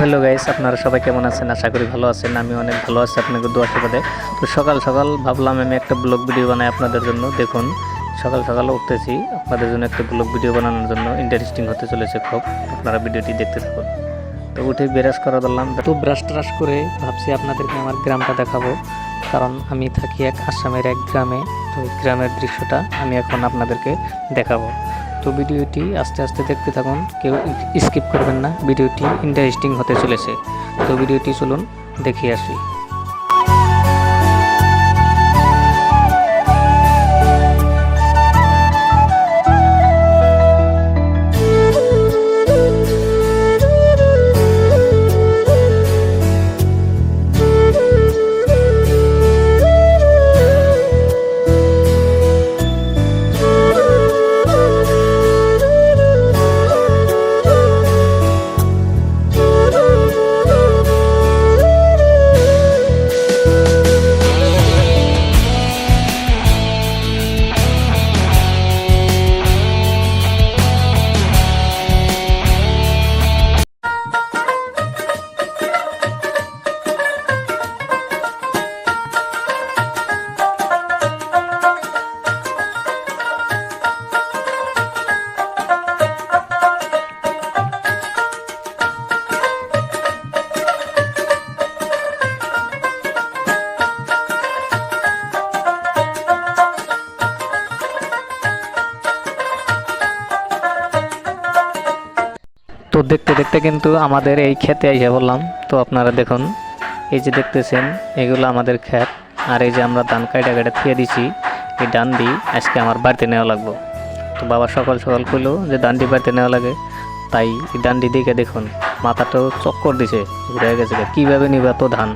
Hello guys, আপনারা সবাই কেমন আছেন? আশা করি ভালো আছেন। আমি অনেক ভালো আছি আপনাকে দোয়া আশীর্বাদে। তো সকাল সকাল ভাবলাম আমি একটা ব্লগ ভিডিও বানাই আপনাদের জন্য। দেখুন সকাল সকাল উঠতেছি আপনাদের জন্য একটা ব্লগ ভিডিও বানানোর জন্য। ইন্টারেস্টিং হতে চলেছে খুব, আপনারা ভিডিওটি দেখতে থাকুন। তো উঠে ব্রাশ করা দিলাম, তো ব্রাশ ট্রাশ করে ভাবছি আপনাদেরকে আমার গ্রামটা দেখাবো, কারণ আমি থাকি আসামের এক গ্রামে। তো এই গ্রামের দৃশ্যটা আমি এখন আপনাদেরকে দেখাবো। তো ভিডিওটি আস্তে আস্তে দেখতে থাকুন, কেউ স্কিপ করবেন না, ভিডিওটি ইন্টারেস্টিং হতে চলেছে। তো ভিডিওটি চলুন দেখিয়ে আসি। তো দেখতে দেখতে কিন্তু আমাদের এই ক্ষেতে এসে বললাম। তো আপনারা দেখুন, এই যে দেখতেছেন এগুলো আমাদের ক্ষেত, আর এই যে আমরা ধান কাটা কাটা থিয়ে দিছি, এই ডান্ডি আজকে আমার বাড়িতে নেওয়া লাগবো। তো বাবা সকাল সকাল কইলো যে ডান্ডি বাড়িতে নেওয়া লাগে, তাই এই ডান্ডি দিকে দেখুন মাথাটাও চক্কর দিছে, ঘুরে গেছে। কীভাবে নিবা তো ধান।